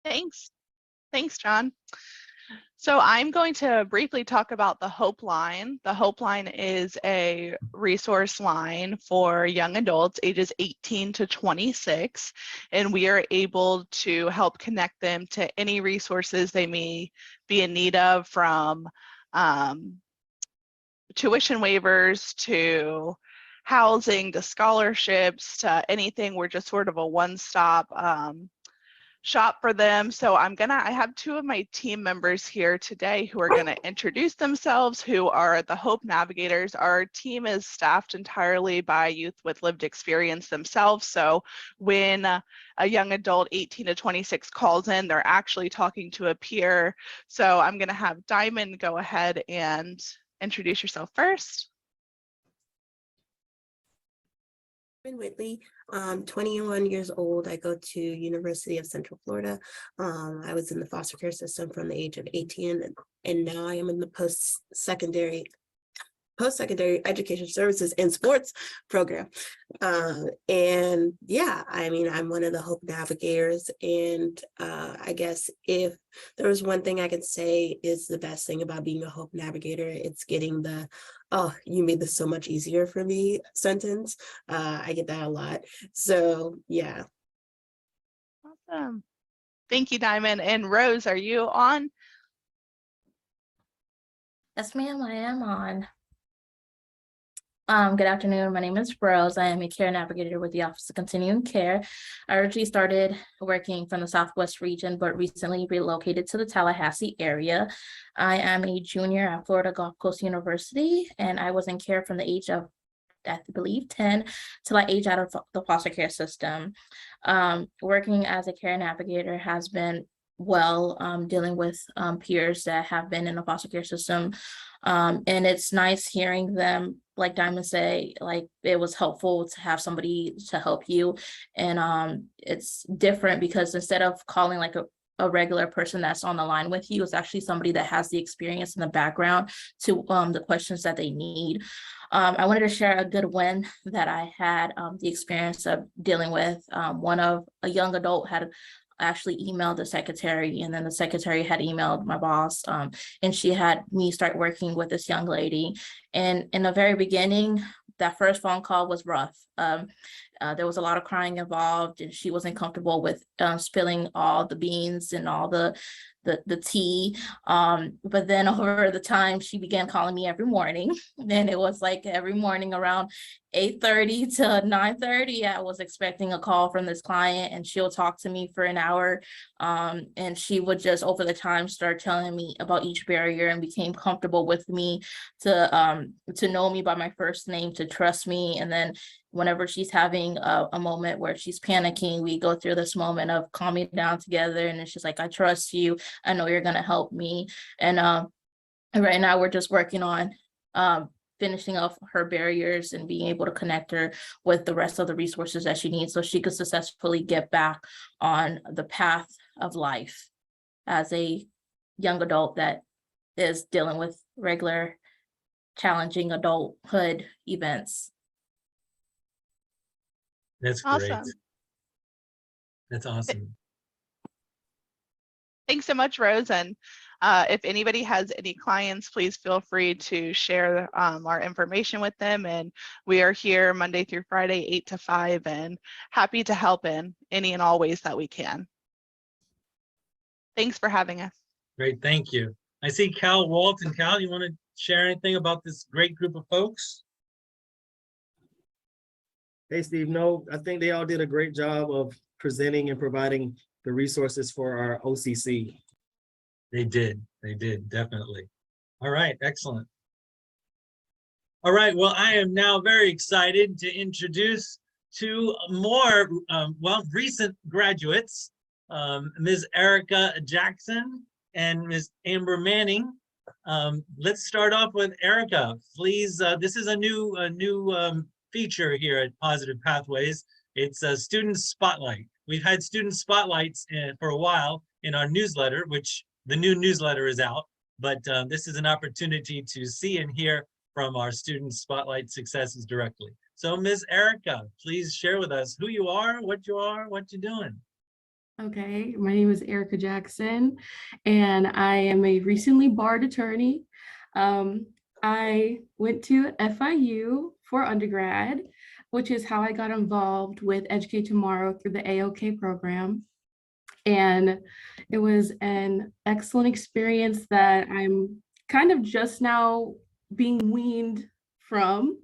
Thanks. Thanks, John. So I'm going to briefly talk about the Hope Line. The Hope Line is a resource line for young adults ages 18 to 26, and we are able to help connect them to any resources they may be in need of, from tuition waivers to housing to scholarships to anything. We're just sort of a one-stop shop for them. So I have two of my team members here today who are gonna introduce themselves, who are the Hope Navigators. Our team is staffed entirely by youth with lived experience themselves. So when a young adult 18 to 26 calls in, they're actually talking to a peer. So I'm gonna have Diamond go ahead and introduce yourself first. Whitley, 21 years old. I go to University of Central Florida. I was in the foster care system from the age of 18, and now I am in the post-secondary education services and sports program. And yeah, I mean, I'm one of the Hope Navigators, and I guess if there was one thing I could say is the best thing about being a Hope Navigator, it's getting the "oh, you made this so much easier for me" sentence. I get that a lot. So yeah. Awesome. Thank you, Diamond. And Rose, are you on? Yes, ma'am, I am on. Good afternoon. My name is Rios. I am a care navigator with the Office of Continuing Care. I originally started working from the Southwest region, but recently relocated to the Tallahassee area. I am a junior at Florida Gulf Coast University, and I was in care from the age of, I believe, 10 till I age out of the foster care system. Working as a care navigator has been dealing with peers that have been in the foster care system. And it's nice hearing them, like Diamond say, like it was helpful to have somebody to help you. And it's different because instead of calling like a regular person that's on the line with you, it's actually somebody that has the experience and the background to the questions that they need. I wanted to share a good win that I had the experience of dealing with. A young adult had actually emailed the secretary, and then the secretary had emailed my boss, and she had me start working with this young lady. And in the very beginning, that first phone call was rough. There was a lot of crying involved, and she wasn't comfortable with spilling all the beans and all the tea. But then over the time, she began calling me every morning. And it was like every morning around 8:30 to 9:30, I was expecting a call from this client, and she'll talk to me for an hour. And she would just over the time start telling me about each barrier and became comfortable with me to know me by my first name, to trust me. And then whenever she's having a moment where she's panicking, we go through this moment of calming down together. And it's just like, I trust you. I know you're going to help me. And right now we're just working on finishing off her barriers and being able to connect her with the rest of the resources that she needs so she could successfully get back on the path of life as a young adult that is dealing with regular challenging adulthood events. That's great. Awesome. That's awesome. Thanks so much, Rose. And if anybody has any clients, please feel free to share our information with them. And we are here Monday through Friday, 8 to 5, and happy to help in any and all ways that we can. Thanks for having us. Great, thank you. I see Cal Walton. Cal, you want to share anything about this great group of folks? Hey, Steve. No, I think they all did a great job of presenting and providing the resources for our OCC. They did, definitely. All right, excellent. All right, well, I am now very excited to introduce two more, recent graduates, Ms. Eryka Jackson and Ms. Amber Manning. Let's start off with Eryka. Please, this is a new feature here at Positive Pathways. It's a student spotlight. We've had student spotlights for a while in our newsletter, which the new newsletter is out, but this is an opportunity to see and hear from our student spotlight successes directly. So Ms. Eryka, please share with us who you are, what you're doing. Okay, my name is Eryka Jackson, and I am a recently barred attorney. I went to FIU for undergrad, which is how I got involved with Educate Tomorrow through the AOK program. And it was an excellent experience that I'm kind of just now being weaned from.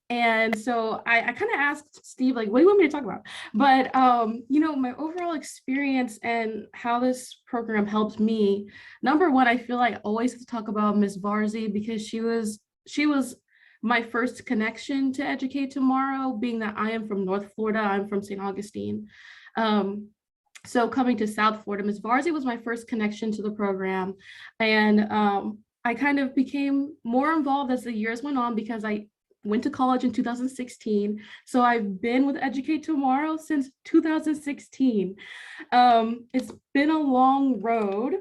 And so I kind of asked Steve, like, what do you want me to talk about? But, my overall experience and how this program helped me, number one, I feel like I always have to talk about Ms. Varzi because she was my first connection to Educate Tomorrow, being that I am from North Florida, I'm from St. Augustine. So coming to South Florida, Ms. Varzi was my first connection to the program. And I kind of became more involved as the years went on because I went to college in 2016. So I've been with Educate Tomorrow since 2016. It's been a long road,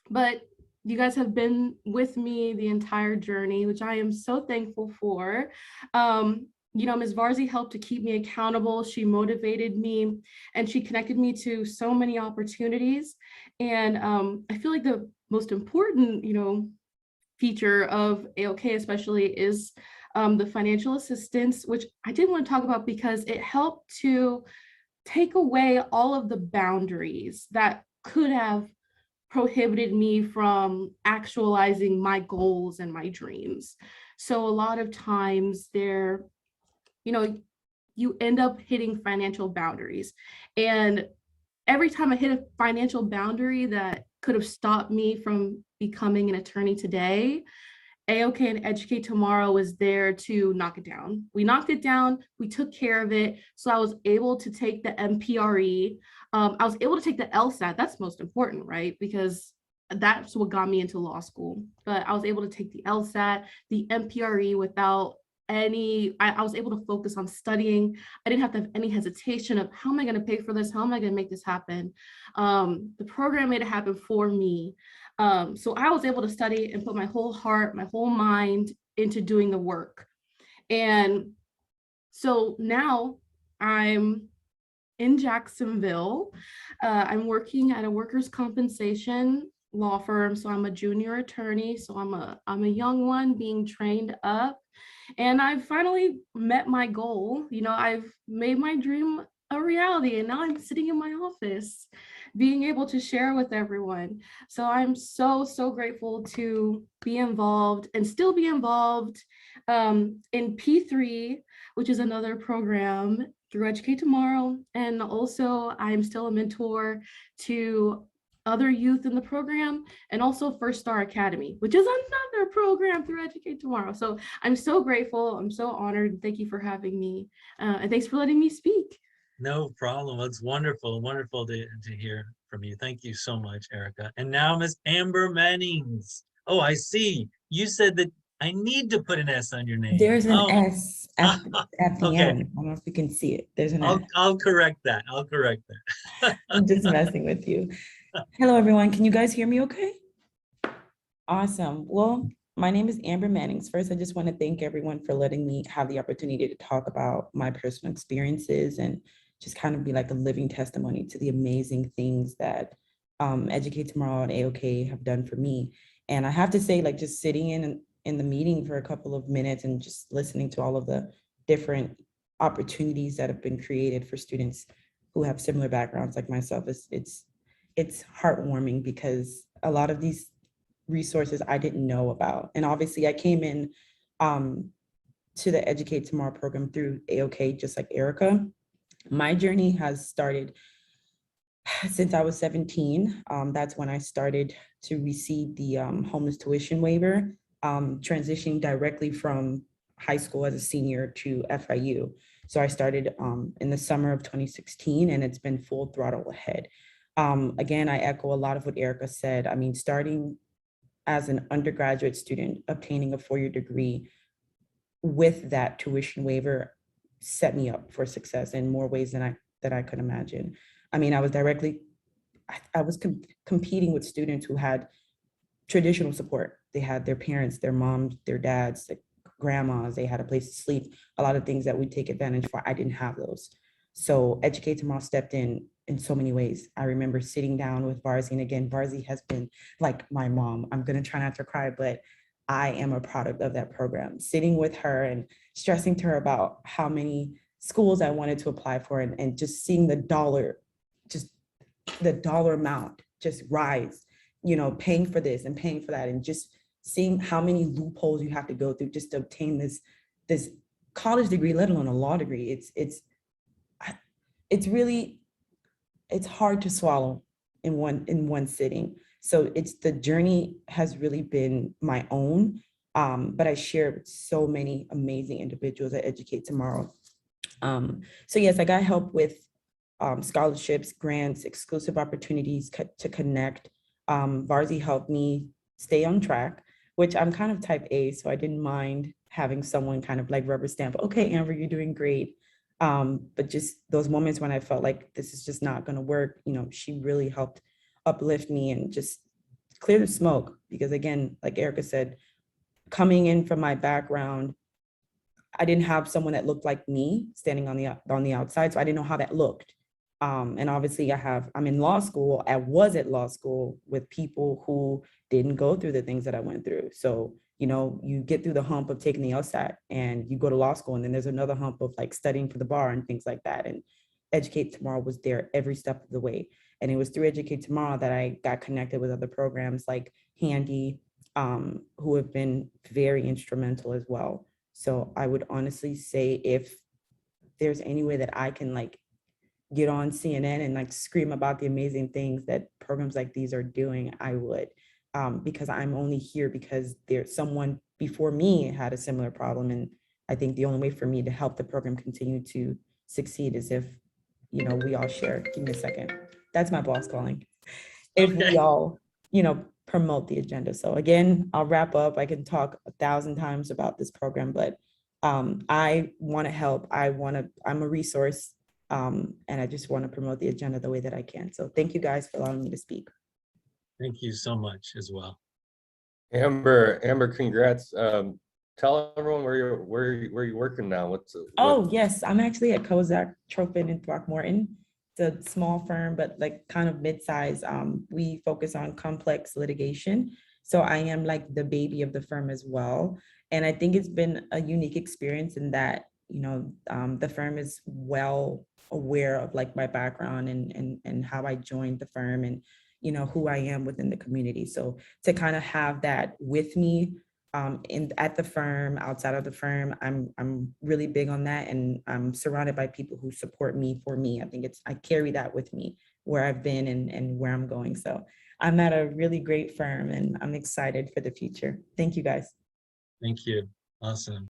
but you guys have been with me the entire journey, which I am so thankful for. Ms. Varzi helped to keep me accountable. She motivated me and she connected me to so many opportunities. And I feel like the most important, feature of AOK especially is the financial assistance, which I did want to talk about because it helped to take away all of the boundaries that could have prohibited me from actualizing my goals and my dreams. So a lot of times you end up hitting financial boundaries. And every time I hit a financial boundary that could have stopped me from becoming an attorney today, AOK and Educate Tomorrow was there to knock it down. We knocked it down, we took care of it. So I was able to take the MPRE. I was able to take the LSAT. That's most important, right? Because that's what got me into law school. But I was able to take the LSAT, the MPRE without I was able to focus on studying. I didn't have to have any hesitation of how am I going to pay for this? How am I going to make this happen? The program made it happen for me. So I was able to study and put my whole heart, my whole mind into doing the work. And so now I'm in Jacksonville. I'm working at a workers' compensation law firm. So I'm a junior attorney. So I'm a young one being trained up. And I've finally met my goal. I've made my dream a reality. And now I'm sitting in my office being able to share with everyone. So I'm so, so grateful to be involved and still be involved in P3, which is another program through Educate Tomorrow. And also I'm still a mentor to other youth in the program, and also First Star Academy, which is another program through Educate Tomorrow. So I'm so grateful. I'm so honored. Thank you for having me. And thanks for letting me speak. No problem. It's wonderful to hear from you. Thank you so much, Eryka. And now Ms. Amber Mannings. Oh, I see. You said that I need to put an S on your name. There's an S at the Okay. end. I don't know if you can see it. There's an S. I'll correct that. I'm just messing with you. Hello, everyone. Can you guys hear me okay? Awesome. Well, my name is Amber Mannings. First, I just want to thank everyone for letting me have the opportunity to talk about my personal experiences and just kind of be like a living testimony to the amazing things that Educate Tomorrow and AOK have done for me. And I have to say, like, just sitting in the meeting for a couple of minutes and just listening to all of the different opportunities that have been created for students who have similar backgrounds like myself, it's heartwarming because a lot of these resources I didn't know about. And obviously I came in to the Educate Tomorrow program through AOK, just like Eryka. My journey has started since I was 17. That's when I started to receive the homeless tuition waiver, transitioning directly from high school as a senior to FIU. So I started in the summer of 2016, and it's been full throttle ahead. Again, I echo a lot of what Eryka said. I mean, starting as an undergraduate student, obtaining a four-year degree with that tuition waiver set me up for success in more ways than I could imagine. I mean, I was competing with students who had traditional support. They had their parents, their moms, their dads, their grandmas, they had a place to sleep, a lot of things that we take advantage for. I didn't have those. So Educate Tomorrow stepped in in so many ways. I remember sitting down with Varzi, and again, Varzi has been like my mom. I'm gonna try not to cry, but I am a product of that program. Sitting with her and stressing to her about how many schools I wanted to apply for, and just seeing the dollar amount just rise, you know, paying for this and paying for that, and just seeing how many loopholes you have to go through just to obtain this college degree, let alone a law degree. It's really, it's hard to swallow in one sitting. So the journey has really been my own, but I share with so many amazing individuals at Educate Tomorrow. So yes, I got help with scholarships, grants, exclusive opportunities to connect. Varzi helped me stay on track, which I'm kind of type A, so I didn't mind having someone kind of like rubber stamp, okay, Amber, you're doing great. But just those moments when I felt like this is just not gonna work, you know, she really helped uplift me and just clear the smoke. Because again, like Eryka said, coming in from my background, I didn't have someone that looked like me standing on the outside, so I didn't know how that looked. And obviously I'm in law school. I was at law school with people who didn't go through the things that I went through. So, you know, you get through the hump of taking the LSAT and you go to law school, and then there's another hump of like studying for the bar and things like that. And Educate Tomorrow was there every step of the way. And it was through Educate Tomorrow that I got connected with other programs like Handy, who have been very instrumental as well. So I would honestly say, if there's any way that I can like get on CNN and like scream about the amazing things that programs like these are doing, I would, because I'm only here because there's someone before me had a similar problem. And I think the only way for me to help the program continue to succeed is if, you know, we all share. Give me a second. That's my boss calling. If we all, you know, promote the agenda. So again, I'll wrap up. I can talk 1,000 times about this program, but I want to help. I'm a resource. And I just want to promote the agenda the way that I can. So thank you guys for allowing me to speak. Thank you so much as well. Amber, congrats. Tell everyone where you're working now. Oh yes, I'm actually at Kozak Tropin in Throckmorton. It's a small firm, but like kind of mid-size. We focus on complex litigation. So I am like the baby of the firm as well. And I think it's been a unique experience in that, you know, the firm is well aware of like my background and how I joined the firm and, you know, who I am within the community. So to kind of have that with me at the firm, outside of the firm, I'm really big on that, and I'm surrounded by people who support me for me. I think I carry that with me where I've been and where I'm going. So I'm at a really great firm and I'm excited for the future. Thank you guys. Thank you. Awesome.